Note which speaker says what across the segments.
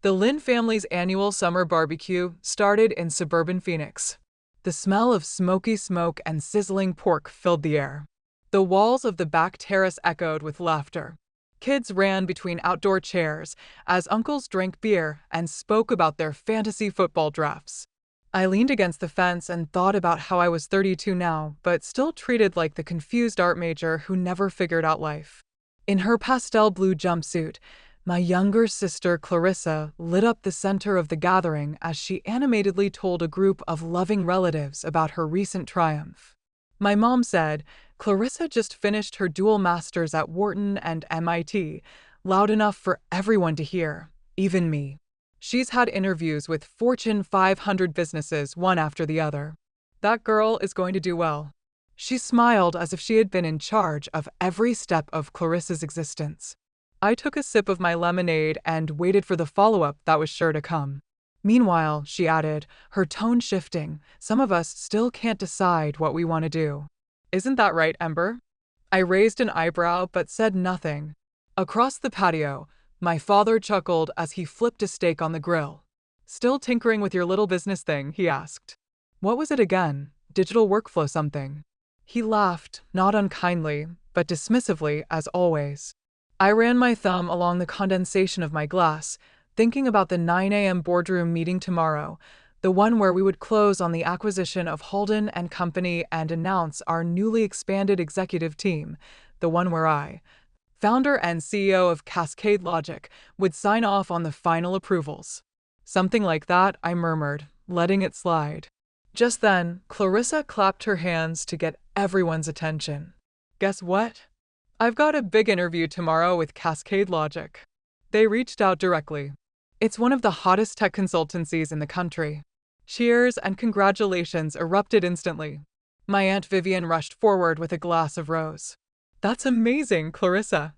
Speaker 1: The Lin family's annual summer barbecue started in suburban Phoenix. The smell of smoky smoke and sizzling pork filled the air. The walls of the back terrace echoed with laughter. Kids ran between outdoor chairs as uncles drank beer and spoke about their fantasy football drafts. I leaned against the fence and thought about how I was 32 now, but still treated like the confused art major who never figured out life. In her pastel blue jumpsuit, my younger sister Clarissa lit up the center of the gathering as she animatedly told a group of loving relatives about her recent triumph. My mom said, Clarissa just finished her dual masters at Wharton and MIT, loud enough for everyone to hear, even me. She's had interviews with Fortune 500 businesses one after the other. That girl is going to do well. She smiled as if she had been in charge of every step of Clarissa's existence. I took a sip of my lemonade and waited for the follow-up that was sure to come. Meanwhile, she added, her tone shifting, some of us still can't decide what we want to do. Isn't that right, Ember? I raised an eyebrow but said nothing. Across the patio, my father chuckled as he flipped a steak on the grill. Still tinkering with your little business thing, he asked. What was it again? Digital workflow something. He laughed, not unkindly, but dismissively as always. I ran my thumb along the condensation of my glass, thinking about the 9 a.m. boardroom meeting tomorrow, the one where we would close on the acquisition of Holden and Company and announce our newly expanded executive team, the one where I, founder and CEO of Cascade Logic, would sign off on the final approvals. Something like that, I murmured, letting it slide. Just then, Clarissa clapped her hands to get everyone's attention. Guess what? I've got a big interview tomorrow with Cascade Logic. They reached out directly. It's one of the hottest tech consultancies in the country. Cheers and congratulations erupted instantly. My Aunt Vivian rushed forward with a glass of rose. That's amazing, Clarissa.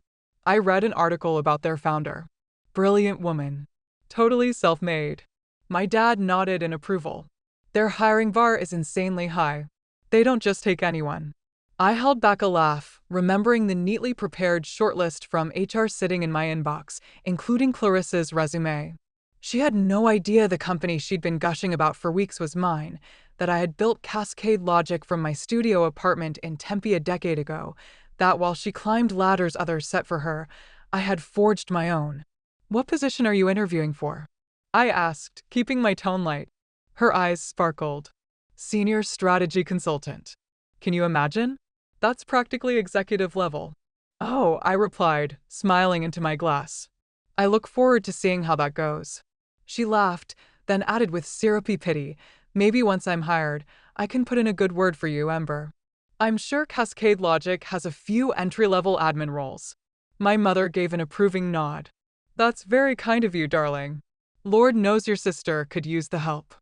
Speaker 1: I read an article about their founder. Brilliant woman. Totally self-made. My dad nodded in approval. Their hiring bar is insanely high. They don't just take anyone. I held back a laugh, remembering the neatly prepared shortlist from HR sitting in my inbox, including Clarissa's resume. She had no idea the company she'd been gushing about for weeks was mine, that I had built Cascade Logic from my studio apartment in Tempe a decade ago, that while she climbed ladders others set for her, I had forged my own. What position are you interviewing for? I asked, keeping my tone light. Her eyes sparkled. Senior Strategy Consultant. Can you imagine? That's practically executive level. Oh, I replied, smiling into my glass. I look forward to seeing how that goes. She laughed, then added with syrupy pity, maybe once I'm hired, I can put in a good word for you, Ember. I'm sure Cascade Logic has a few entry-level admin roles. My mother gave an approving nod. That's very kind of you, darling. Lord knows your sister could use the help.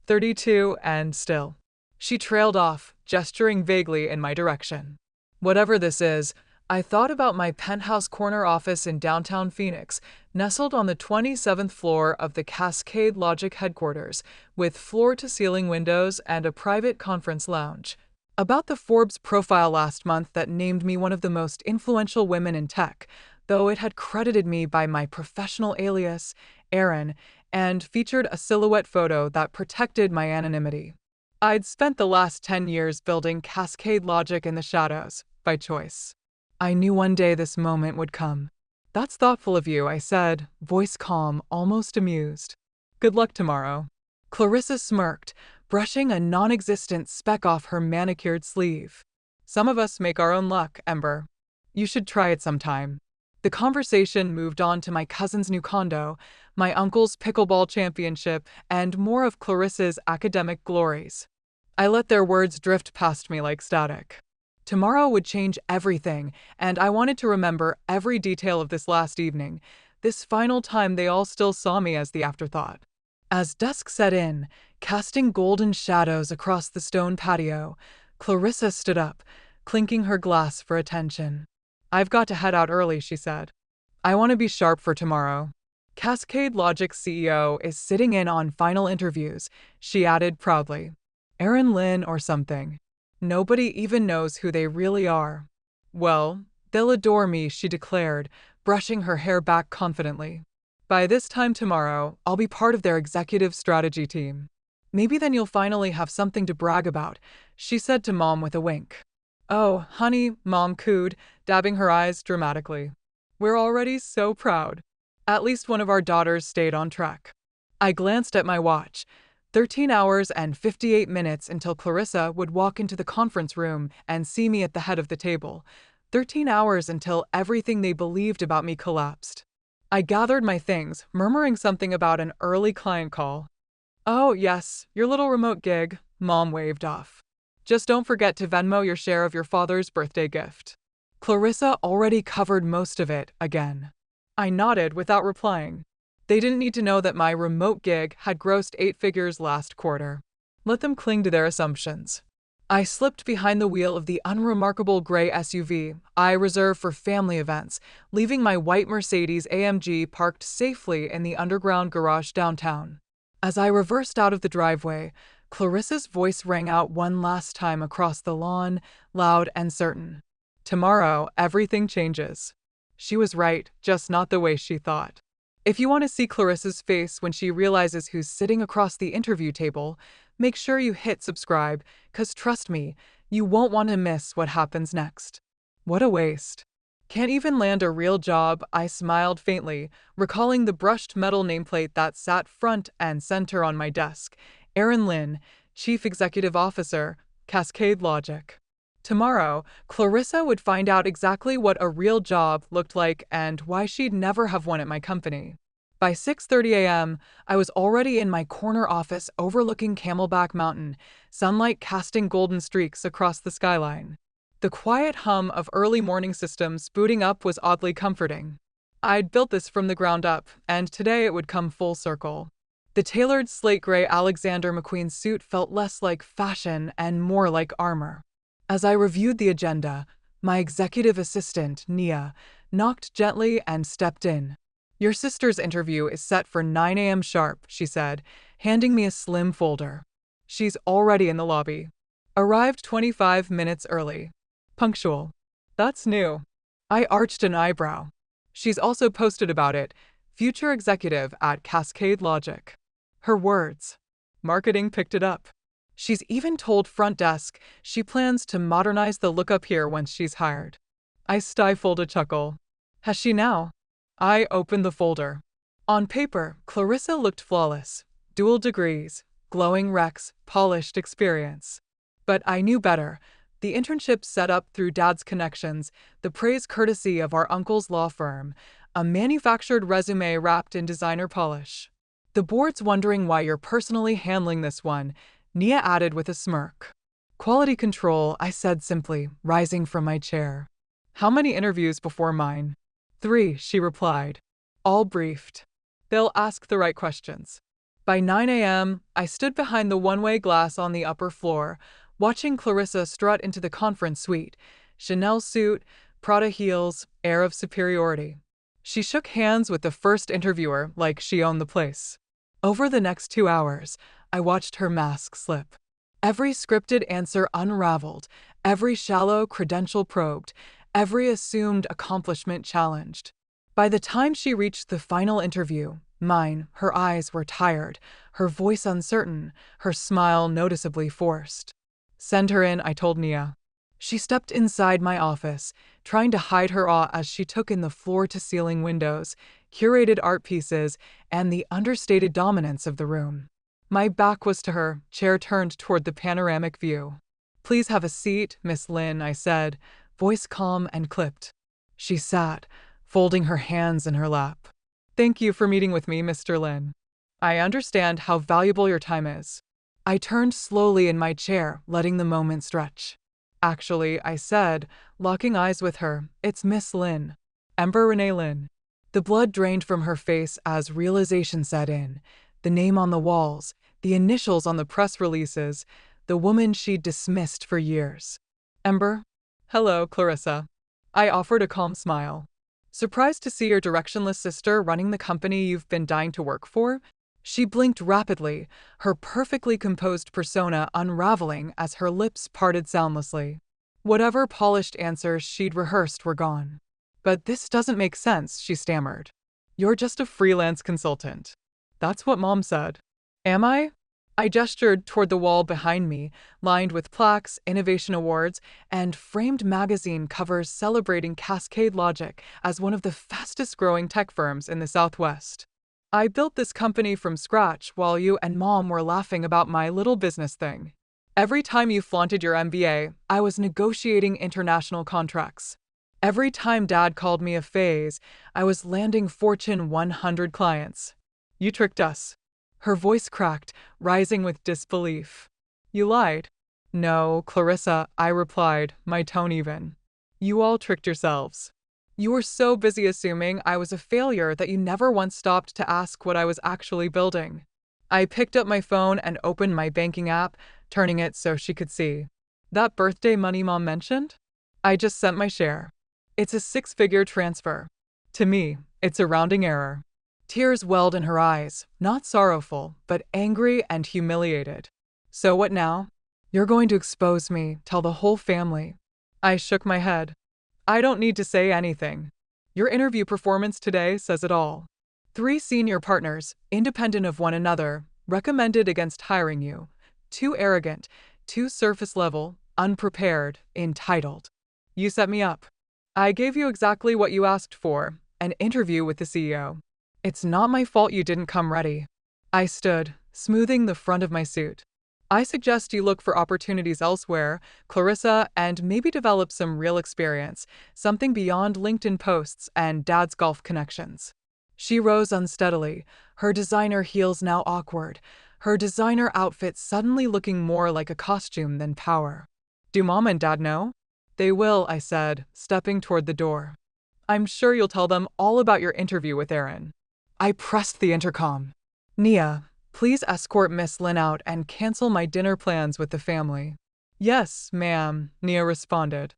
Speaker 1: 32 and still. She trailed off, gesturing vaguely in my direction. Whatever this is, I thought about my penthouse corner office in downtown Phoenix, nestled on the 27th floor of the Cascade Logic headquarters, with floor-to-ceiling windows and a private conference lounge. About the Forbes profile last month that named me one of the most influential women in tech, though it had credited me by my professional alias, Erin, and featured a silhouette photo that protected my anonymity. I'd spent the last 10 years building Cascade Logic in the shadows, by choice. I knew one day this moment would come. That's thoughtful of you, I said, voice calm, almost amused. Good luck tomorrow. Clarissa smirked, brushing a non-existent speck off her manicured sleeve. Some of us make our own luck, Ember. You should try it sometime. The conversation moved on to my cousin's new condo, my uncle's pickleball championship, and more of Clarissa's academic glories. I let their words drift past me like static. Tomorrow would change everything, and I wanted to remember every detail of this last evening, this final time they all still saw me as the afterthought. As dusk set in, casting golden shadows across the stone patio, Clarissa stood up, clinking her glass for attention. I've got to head out early, she said. I want to be sharp for tomorrow. Cascade Logic's CEO is sitting in on final interviews, she added proudly. Erin Lin or something. Nobody even knows who they really are. Well, they'll adore me, she declared, brushing her hair back confidently. By this time tomorrow, I'll be part of their executive strategy team. Maybe then you'll finally have something to brag about, she said to Mom with a wink. Oh, honey, Mom cooed, dabbing her eyes dramatically. We're already so proud. At least one of our daughters stayed on track. I glanced at my watch. 13 hours and 58 minutes until Clarissa would walk into the conference room and see me at the head of the table. 13 hours until everything they believed about me collapsed. I gathered my things, murmuring something about an early client call. Oh, yes, your little remote gig, Mom waved off. Just don't forget to Venmo your share of your father's birthday gift. Clarissa already covered most of it again. I nodded without replying. They didn't need to know that my remote gig had grossed 8 figures last quarter. Let them cling to their assumptions. I slipped behind the wheel of the unremarkable gray SUV I reserved for family events, leaving my white Mercedes-AMG parked safely in the underground garage downtown. As I reversed out of the driveway, Clarissa's voice rang out one last time across the lawn, loud and certain. Tomorrow, everything changes. She was right, just not the way she thought. If you want to see Clarissa's face when she realizes who's sitting across the interview table, make sure you hit subscribe, 'cause trust me, you won't want to miss what happens next. What a waste. Can't even land a real job, I smiled faintly, recalling the brushed metal nameplate that sat front and center on my desk. Aaron Lynn, Chief Executive Officer, Cascade Logic. Tomorrow, Clarissa would find out exactly what a real job looked like and why she'd never have one at my company. By 6:30 a.m., I was already in my corner office overlooking Camelback Mountain, sunlight casting golden streaks across the skyline. The quiet hum of early morning systems booting up was oddly comforting. I'd built this from the ground up, and today it would come full circle. The tailored slate gray Alexander McQueen suit felt less like fashion and more like armor. As I reviewed the agenda, my executive assistant, Nia, knocked gently and stepped in. Your sister's interview is set for 9 a.m. sharp, she said, handing me a slim folder. She's already in the lobby. Arrived 25 minutes early. Punctual. That's new. I arched an eyebrow. She's also posted about it, future executive at Cascade Logic. Her words. Marketing picked it up. She's even told front desk she plans to modernize the lookup here once she's hired. I stifled a chuckle. Has she now? I opened the folder. On paper, Clarissa looked flawless. Dual degrees, glowing recs, polished experience. But I knew better. The internship set up through Dad's connections, the praise courtesy of our uncle's law firm, a manufactured resume wrapped in designer polish. The board's wondering why you're personally handling this one, Nia added with a smirk. Quality control, I said simply, rising from my chair. How many interviews before mine? 3, she replied. All briefed. They'll ask the right questions. By 9 a.m., I stood behind the one-way glass on the upper floor, watching Clarissa strut into the conference suite. Chanel suit, Prada heels, air of superiority. She shook hands with the first interviewer like she owned the place. Over the next 2 hours, I watched her mask slip. Every scripted answer unraveled, every shallow credential probed, every assumed accomplishment challenged. By the time she reached the final interview, mine, her eyes were tired, her voice uncertain, her smile noticeably forced. Send her in, I told Nia. She stepped inside my office, trying to hide her awe as she took in the floor-to-ceiling windows, curated art pieces, and the understated dominance of the room. My back was to her, chair turned toward the panoramic view. Please have a seat, Miss Lynn, I said, voice calm and clipped. She sat, folding her hands in her lap. Thank you for meeting with me, Mr. Lynn. I understand how valuable your time is. I turned slowly in my chair, letting the moment stretch. Actually, I said, locking eyes with her, it's Miss Lynn. Ember Renee Lynn. The blood drained from her face as realization set in. The name on the walls, the initials on the press releases, the woman she'd dismissed for years. Ember? Hello, Clarissa. I offered a calm smile. Surprised to see your directionless sister running the company you've been dying to work for? She blinked rapidly, her perfectly composed persona unraveling as her lips parted soundlessly. Whatever polished answers she'd rehearsed were gone. But this doesn't make sense, she stammered. You're just a freelance consultant. That's what Mom said. Am I? I gestured toward the wall behind me, lined with plaques, innovation awards, and framed magazine covers celebrating Cascade Logic as one of the fastest-growing tech firms in the Southwest. I built this company from scratch while you and Mom were laughing about my little business thing. Every time you flaunted your MBA, I was negotiating international contracts. Every time Dad called me a phase, I was landing Fortune 100 clients. You tricked us. Her voice cracked, rising with disbelief. You lied. No, Clarissa, I replied, my tone even. You all tricked yourselves. You were so busy assuming I was a failure that you never once stopped to ask what I was actually building. I picked up my phone and opened my banking app, turning it so she could see. That birthday money Mom mentioned? I just sent my share. It's a six-figure transfer. To me, it's a rounding error. Tears welled in her eyes, not sorrowful, but angry and humiliated. So what now? You're going to expose me, tell the whole family. I shook my head. I don't need to say anything. Your interview performance today says it all. 3 senior partners, independent of one another, recommended against hiring you. Too arrogant, too surface level, unprepared, entitled. You set me up. I gave you exactly what you asked for, an interview with the CEO. It's not my fault you didn't come ready. I stood, smoothing the front of my suit. I suggest you look for opportunities elsewhere, Clarissa, and maybe develop some real experience, something beyond LinkedIn posts and Dad's golf connections. She rose unsteadily, her designer heels now awkward, her designer outfit suddenly looking more like a costume than power. Do Mom and Dad know? They will, I said, stepping toward the door. I'm sure you'll tell them all about your interview with Aaron. I pressed the intercom. Nia, please escort Miss Lynn out and cancel my dinner plans with the family. Yes, ma'am, Nia responded.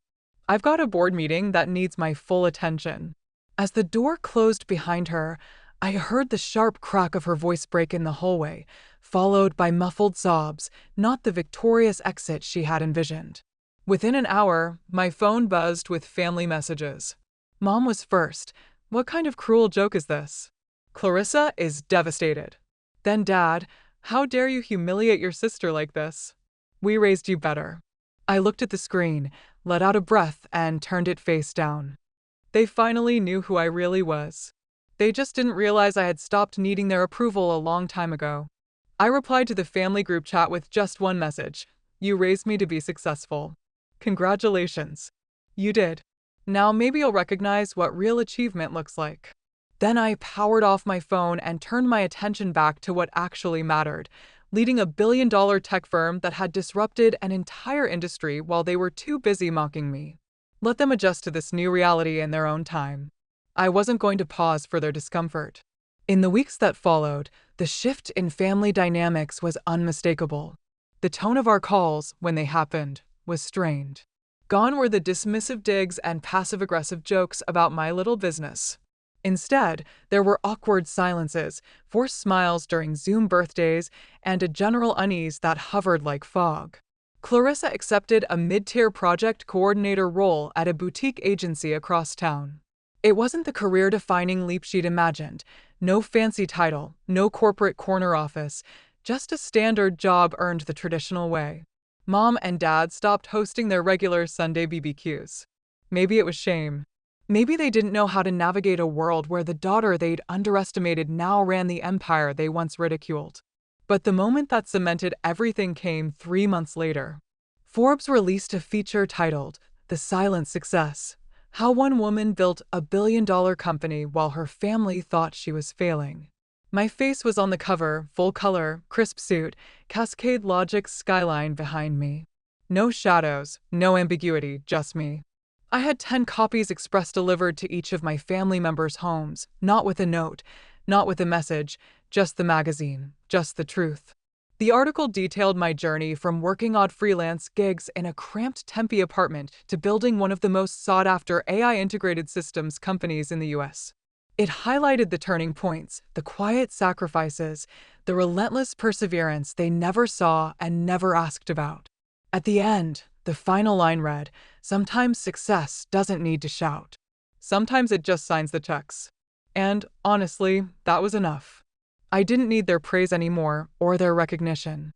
Speaker 1: I've got a board meeting that needs my full attention. As the door closed behind her, I heard the sharp crack of her voice break in the hallway, followed by muffled sobs, not the victorious exit she had envisioned. Within an hour, my phone buzzed with family messages. Mom was first. What kind of cruel joke is this? Clarissa is devastated. Then Dad, how dare you humiliate your sister like this? We raised you better. I looked at the screen, let out a breath, and turned it face down. They finally knew who I really was. They just didn't realize I had stopped needing their approval a long time ago. I replied to the family group chat with just one message. You raised me to be successful. Congratulations. You did. Now maybe you'll recognize what real achievement looks like. Then I powered off my phone and turned my attention back to what actually mattered, leading a billion-dollar tech firm that had disrupted an entire industry while they were too busy mocking me. Let them adjust to this new reality in their own time. I wasn't going to pause for their discomfort. In the weeks that followed, the shift in family dynamics was unmistakable. The tone of our calls, when they happened, was strained. Gone were the dismissive digs and passive-aggressive jokes about my little business. Instead, there were awkward silences, forced smiles during Zoom birthdays, and a general unease that hovered like fog. Clarissa accepted a mid-tier project coordinator role at a boutique agency across town. It wasn't the career-defining leap she'd imagined. No fancy title, no corporate corner office, just a standard job earned the traditional way. Mom and Dad stopped hosting their regular Sunday BBQs. Maybe it was shame. Maybe they didn't know how to navigate a world where the daughter they'd underestimated now ran the empire they once ridiculed. But the moment that cemented everything came 3 months later. Forbes released a feature titled, The Silent Success: How One Woman Built a Billion-Dollar Company While Her Family Thought She Was Failing. My face was on the cover, full color, crisp suit, Cascade Logic's skyline behind me. No shadows, no ambiguity, just me. I had 10 copies express delivered to each of my family members' homes, not with a note, not with a message, just the magazine, just the truth. The article detailed my journey from working odd freelance gigs in a cramped Tempe apartment to building one of the most sought-after AI-integrated systems companies in the US. It highlighted the turning points, the quiet sacrifices, the relentless perseverance they never saw and never asked about. At the end, the final line read, "Sometimes success doesn't need to shout. Sometimes it just signs the checks." And honestly, that was enough. I didn't need their praise anymore or their recognition.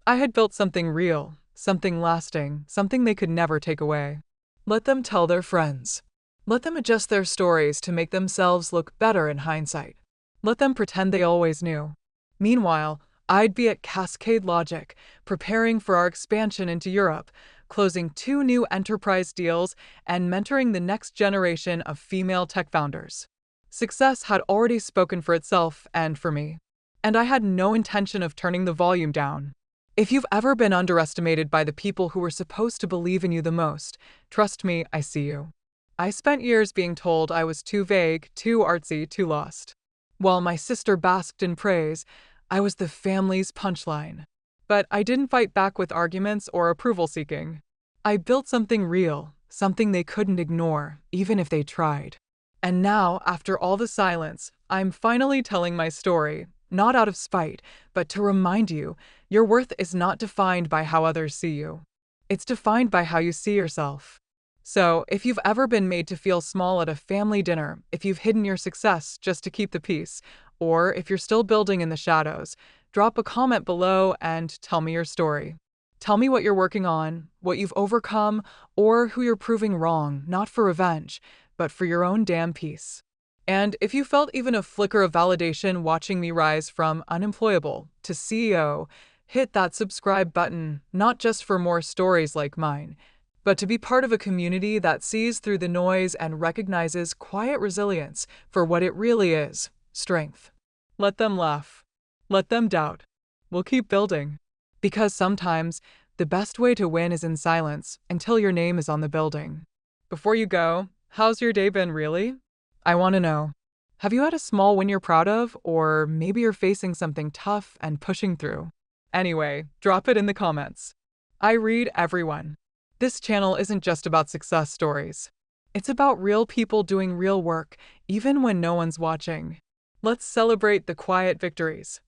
Speaker 1: I had built something real, something lasting, something they could never take away. Let them tell their friends. Let them adjust their stories to make themselves look better in hindsight. Let them pretend they always knew. Meanwhile, I'd be at Cascade Logic, preparing for our expansion into Europe, closing 2 new enterprise deals, and mentoring the next generation of female tech founders. Success had already spoken for itself and for me. And I had no intention of turning the volume down. If you've ever been underestimated by the people who were supposed to believe in you the most, trust me, I see you. I spent years being told I was too vague, too artsy, too lost. While my sister basked in praise, I was the family's punchline. But I didn't fight back with arguments or approval seeking. I built something real, something they couldn't ignore, even if they tried. And now, after all the silence, I'm finally telling my story, not out of spite, but to remind you, your worth is not defined by how others see you. It's defined by how you see yourself. So, if you've ever been made to feel small at a family dinner, if you've hidden your success just to keep the peace, or if you're still building in the shadows, drop a comment below and tell me your story. Tell me what you're working on, what you've overcome, or who you're proving wrong, not for revenge, but for your own damn peace. And if you felt even a flicker of validation watching me rise from unemployable to CEO, hit that subscribe button, not just for more stories like mine, but to be part of a community that sees through the noise and recognizes quiet resilience for what it really is, strength. Let them laugh. Let them doubt. We'll keep building. Because sometimes, the best way to win is in silence until your name is on the building. Before you go, how's your day been really? I want to know. Have you had a small win you're proud of, or maybe you're facing something tough and pushing through? Anyway, drop it in the comments. I read everyone. This channel isn't just about success stories. It's about real people doing real work, even when no one's watching. Let's celebrate the quiet victories.